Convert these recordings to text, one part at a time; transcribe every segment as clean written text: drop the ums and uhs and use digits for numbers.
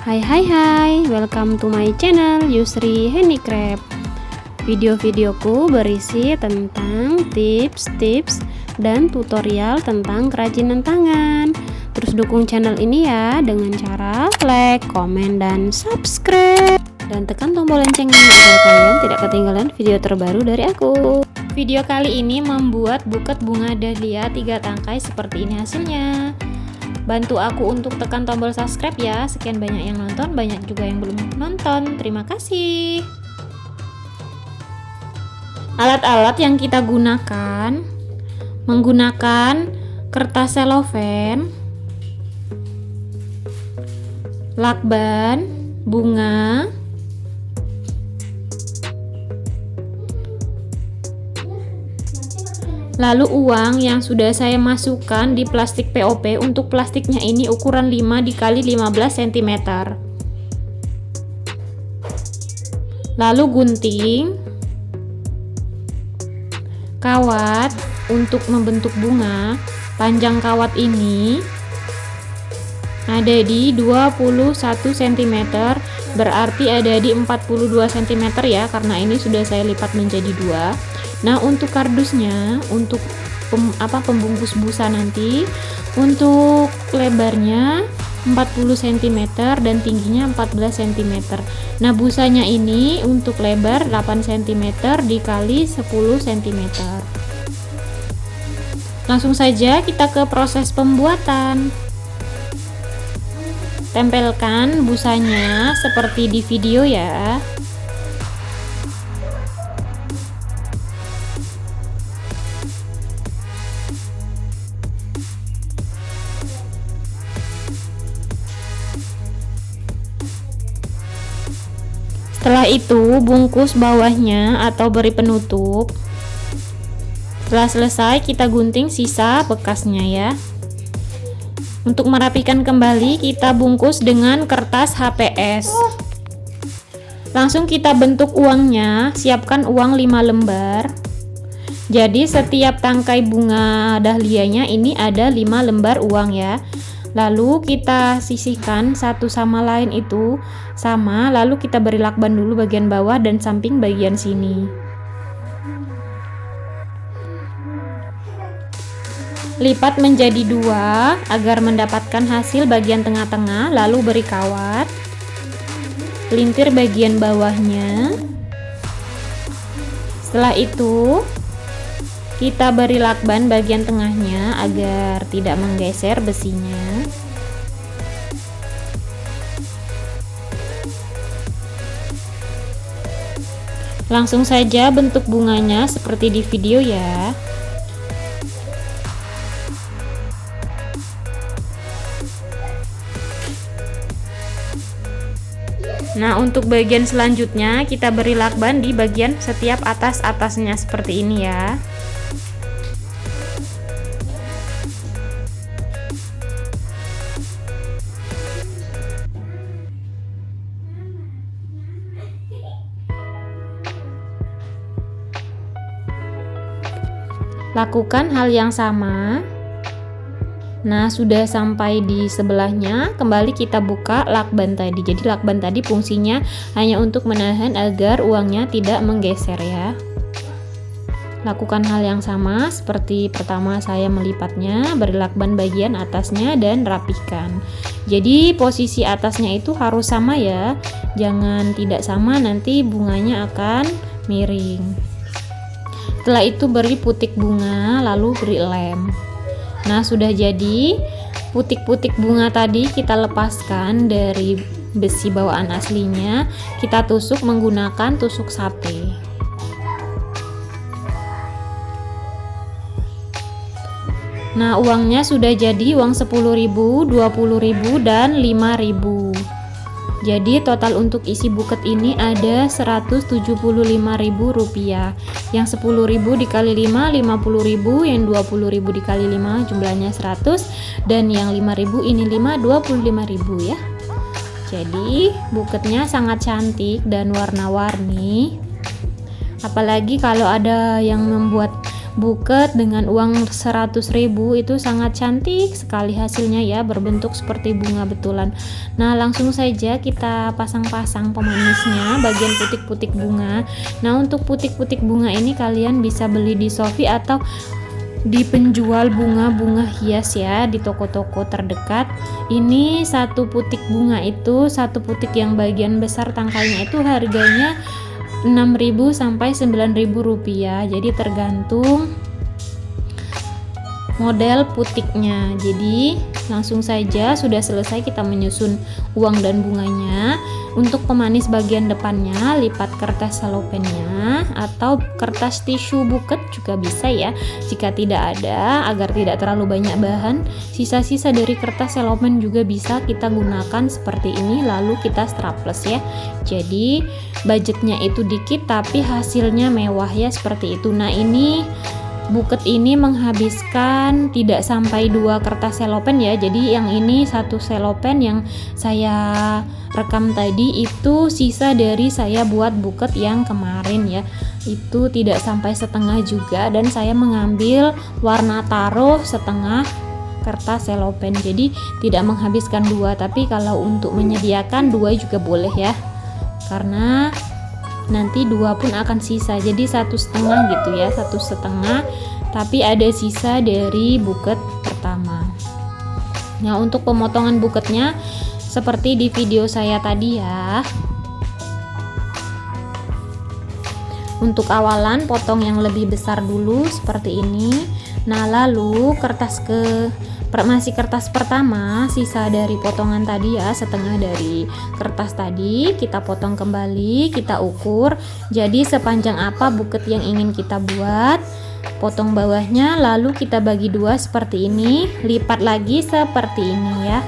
Hai, welcome to my channel Yusri Handicraft. Video-videoku berisi tentang tips-tips dan tutorial tentang kerajinan tangan. Terus dukung channel ini ya dengan cara like, komen, dan subscribe. Dan tekan tombol loncengnya agar kalian tidak ketinggalan video terbaru dari aku. Video kali ini membuat buket bunga dahlia 3 tangkai seperti ini hasilnya. Bantu aku untuk tekan tombol subscribe ya. Sekian banyak yang nonton, banyak juga yang belum nonton. Terima kasih. Alat-alat yang kita gunakan menggunakan kertas selofan, lakban, bunga, lalu uang yang sudah saya masukkan di plastik POP. Untuk plastiknya ini ukuran 5 x 15 cm. Lalu gunting, kawat untuk membentuk bunga. Panjang kawat ini ada di 21 cm, berarti ada di 42 cm ya, karena ini sudah saya lipat menjadi 2. Nah, untuk kardusnya, untuk pembungkus busa nanti, untuk lebarnya 40 cm dan tingginya 14 cm. Nah, busanya ini untuk lebar 8 cm dikali 10 cm. Langsung saja kita ke proses pembuatan. Tempelkan busanya seperti di video ya. Setelah itu bungkus bawahnya atau beri penutup. Setelah selesai kita gunting sisa bekasnya ya. Untuk merapikan kembali kita bungkus dengan kertas HPS. Langsung kita bentuk uangnya. Siapkan uang 5 lembar. Jadi setiap tangkai bunga dahlianya ini ada 5 lembar uang ya. Lalu kita sisihkan satu sama lain itu sama, lalu kita beri lakban dulu bagian bawah dan samping bagian sini. Lipat menjadi 2 agar mendapatkan hasil bagian tengah-tengah, lalu beri kawat. Lintir bagian bawahnya. Setelah itu kita beri lakban bagian tengahnya agar tidak menggeser besinya. Langsung saja bentuk bunganya seperti di video ya. Nah, untuk bagian selanjutnya kita beri lakban di bagian setiap atas-atasnya seperti ini ya. Lakukan hal yang sama. Nah, sudah sampai di sebelahnya, kembali kita buka lakban tadi. Jadi lakban tadi fungsinya hanya untuk menahan agar uangnya tidak menggeser ya. Lakukan hal yang sama seperti pertama saya melipatnya, beri lakban bagian atasnya dan rapikan. Jadi posisi atasnya itu harus sama ya. Jangan tidak sama, nanti bunganya akan miring. Setelah itu beri putik bunga, lalu beri lem. Nah, sudah jadi putik-putik bunga tadi kita lepaskan dari besi bawaan aslinya. Kita tusuk menggunakan tusuk sate. Nah, uangnya sudah jadi uang 10.000, 20.000, dan 5.000. Jadi total untuk isi buket ini ada Rp175.000. Yang 10.000 dikali 5, 50.000. Yang 20.000 dikali 5 jumlahnya 100. Dan yang 5.000 ini 5, 25.000 ya. Jadi buketnya sangat cantik dan warna-warni. Apalagi kalau ada yang membuat buket dengan uang 100.000 itu sangat cantik sekali hasilnya ya, berbentuk seperti bunga betulan. Nah langsung saja kita pasang-pasang pemanisnya bagian putik-putik bunga. Nah untuk putik-putik bunga ini kalian bisa beli di Shopee atau di penjual bunga-bunga hias ya, di toko-toko terdekat. Ini satu putik bunga itu, satu putik yang bagian besar tangkainya itu harganya 6.000 sampai 9.000 rupiah. Jadi tergantung model putiknya. Jadi langsung saja sudah selesai kita menyusun uang dan bunganya. Untuk pemanis bagian depannya lipat kertas selopennya atau kertas tisu buket juga bisa ya jika tidak ada, agar tidak terlalu banyak bahan. Sisa-sisa dari kertas selopen juga bisa kita gunakan seperti ini, lalu kita strapless ya. Jadi budgetnya itu dikit tapi hasilnya mewah ya, seperti itu. Nah ini buket ini menghabiskan tidak sampai 2 kertas selopen ya. Jadi yang ini satu selopen yang saya rekam tadi itu sisa dari saya buat buket yang kemarin ya, itu tidak sampai setengah juga, dan saya mengambil warna taro setengah kertas selopen, jadi tidak menghabiskan 2. Tapi kalau untuk menyediakan 2 juga boleh ya, karena nanti 2 pun akan sisa, jadi 1,5 gitu ya, 1,5 tapi ada sisa dari buket pertama. Nah untuk pemotongan buketnya seperti di video saya tadi ya. Untuk awalan potong yang lebih besar dulu seperti ini. Nah lalu masih kertas pertama, sisa dari potongan tadi ya, setengah dari kertas tadi kita potong kembali, kita ukur jadi sepanjang apa buket yang ingin kita buat. Potong bawahnya lalu kita bagi 2 seperti ini, lipat lagi seperti ini ya.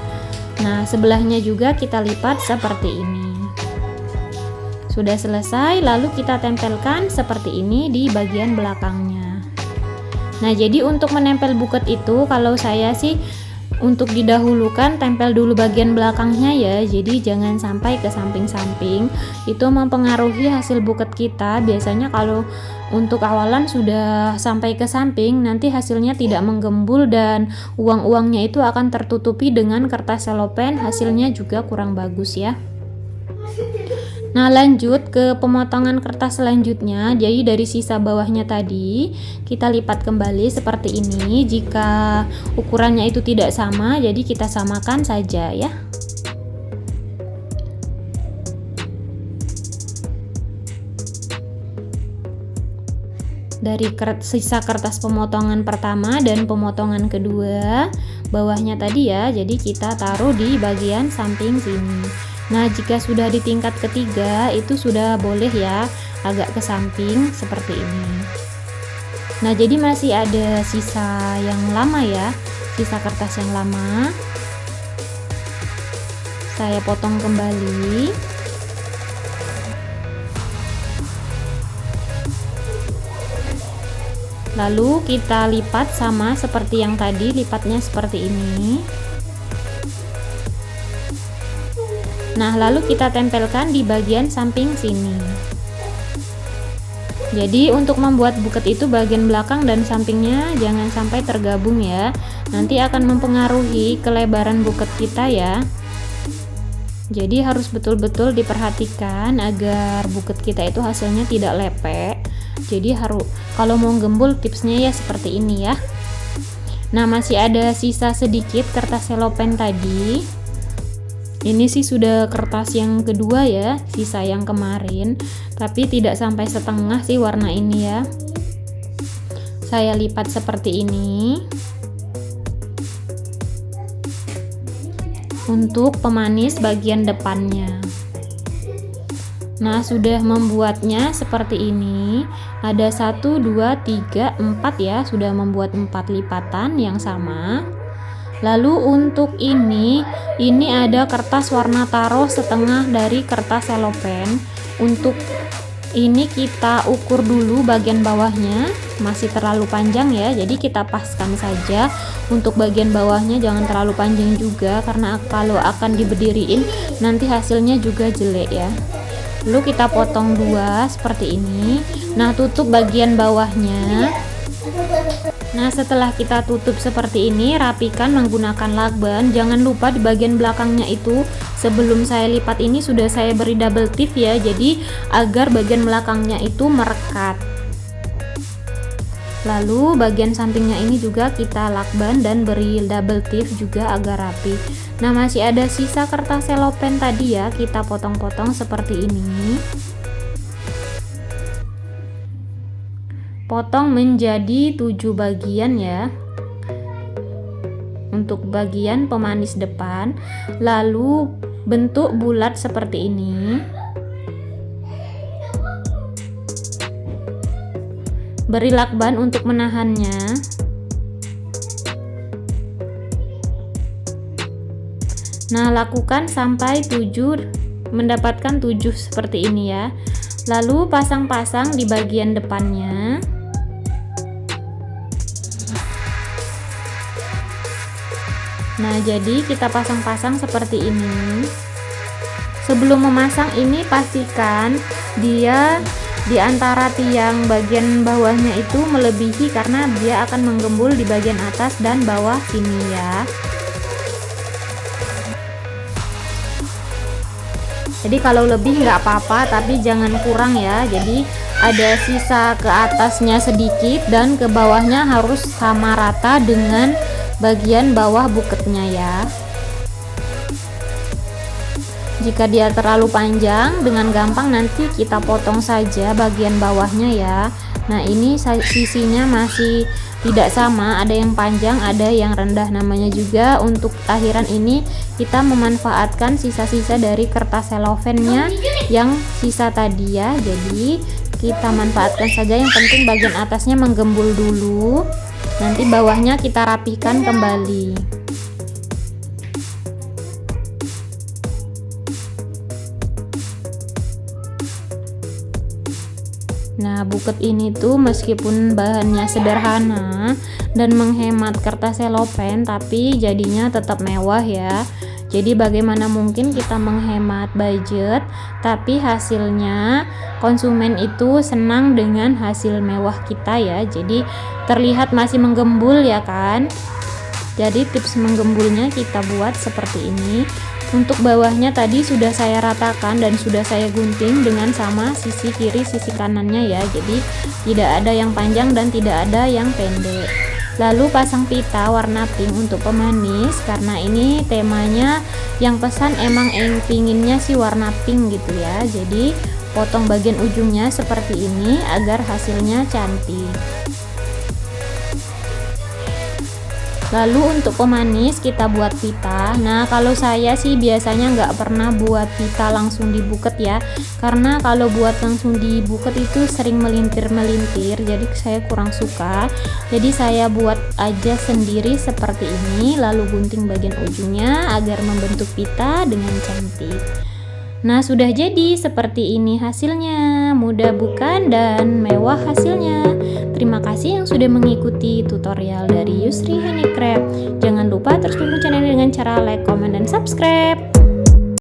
Nah sebelahnya juga kita lipat seperti ini. Sudah selesai, lalu kita tempelkan seperti ini di bagian belakangnya. Nah jadi untuk menempel buket itu kalau saya sih untuk didahulukan tempel dulu bagian belakangnya ya, jadi jangan sampai ke samping-samping, itu mempengaruhi hasil buket kita. Biasanya kalau untuk awalan sudah sampai ke samping, nanti hasilnya tidak menggembul dan uang-uangnya itu akan tertutupi dengan kertas selopen, hasilnya juga kurang bagus ya. Nah lanjut ke pemotongan kertas selanjutnya. Jadi dari sisa bawahnya tadi kita lipat kembali seperti ini. Jika ukurannya itu tidak sama, jadi kita samakan saja ya. Dari sisa kertas pemotongan pertama dan pemotongan kedua bawahnya tadi ya, jadi kita taruh di bagian samping sini. Nah jika sudah di tingkat ketiga itu sudah boleh ya agak ke samping seperti ini. Nah jadi masih ada sisa yang lama ya, sisa kertas yang lama saya potong kembali. Lalu kita lipat sama seperti yang tadi, lipatnya seperti ini. Nah lalu kita tempelkan di bagian samping sini. Jadi untuk membuat buket itu bagian belakang dan sampingnya jangan sampai tergabung ya, nanti akan mempengaruhi kelebaran buket kita ya. Jadi harus betul-betul diperhatikan agar buket kita itu hasilnya tidak lepek. Jadi kalau mau gembul tipsnya ya seperti ini ya. Nah masih ada sisa sedikit kertas selopen tadi. Ini sih sudah kertas yang kedua ya, sisa yang kemarin, tapi tidak sampai setengah sih warna ini ya. Saya lipat seperti ini. Untuk pemanis bagian depannya. Nah sudah membuatnya seperti ini, ada 1, 2, 3, 4 ya, sudah membuat 4 lipatan yang sama. Lalu untuk ini ada kertas warna taro setengah dari kertas selopen. Untuk ini kita ukur dulu bagian bawahnya, masih terlalu panjang ya, jadi kita paskan saja. Untuk bagian bawahnya jangan terlalu panjang juga, karena kalau akan diberdiriin nanti hasilnya juga jelek ya. Lalu kita potong 2 seperti ini. Nah tutup bagian bawahnya Nah, setelah kita tutup seperti ini, rapikan menggunakan lakban. Jangan lupa di bagian belakangnya itu, sebelum saya lipat ini sudah saya beri double tip ya, jadi agar bagian belakangnya itu merekat. Lalu bagian sampingnya ini juga kita lakban dan beri double tip juga agar rapi. Nah, masih ada sisa kertas selopen tadi ya, kita potong-potong seperti ini. Potong menjadi 7 bagian ya, untuk bagian pemanis depan, lalu bentuk bulat seperti ini. Beri lakban untuk menahannya. Nah, lakukan sampai 7, mendapatkan 7 seperti ini ya. Lalu pasang-pasang di bagian depannya. Nah, jadi kita pasang-pasang seperti ini. Sebelum memasang ini pastikan dia di antara tiang bagian bawahnya itu melebihi, karena dia akan menggembul di bagian atas dan bawah sini ya. Jadi kalau lebih nggak apa-apa, tapi jangan kurang ya. Jadi ada sisa ke atasnya sedikit dan ke bawahnya harus sama rata dengan bagian bawah buketnya ya. Jika dia terlalu panjang, dengan gampang nanti kita potong saja bagian bawahnya ya. Nah, ini sisinya masih tidak sama, ada yang panjang, ada yang rendah. Namanya juga untuk akhiran ini kita memanfaatkan sisa-sisa dari kertas selofannya yang sisa tadi ya. Jadi kita manfaatkan saja, yang penting bagian atasnya menggembul dulu. Nanti bawahnya kita rapihkan kembali. Nah, buket ini tuh meskipun bahannya sederhana dan menghemat kertas selopen, tapi jadinya tetap mewah ya. Jadi bagaimana mungkin kita menghemat budget tapi hasilnya konsumen itu senang dengan hasil mewah kita ya. Jadi terlihat masih menggembul ya kan. Jadi tips menggembulnya kita buat seperti ini. Untuk bawahnya tadi sudah saya ratakan dan sudah saya gunting dengan sama sisi kiri sisi kanannya ya. Jadi tidak ada yang panjang dan tidak ada yang pendek. Lalu pasang pita warna pink untuk pemanis, karena ini temanya yang pesan emang pinginnya sih warna pink gitu ya. Jadi potong bagian ujungnya seperti ini agar hasilnya cantik. Lalu untuk pemanis kita buat pita. Nah, kalau saya sih biasanya nggak pernah buat pita langsung di buket ya, karena kalau buat langsung di buket itu sering melintir-melintir, jadi saya kurang suka. Jadi saya buat aja sendiri seperti ini, lalu gunting bagian ujungnya agar membentuk pita dengan cantik. Nah, sudah jadi seperti ini hasilnya, mudah bukan dan mewah hasilnya. Terima kasih yang sudah mengikuti tutorial dari Yusri Handicraft. Jangan lupa terus dukung channel dengan cara like, comment, dan subscribe.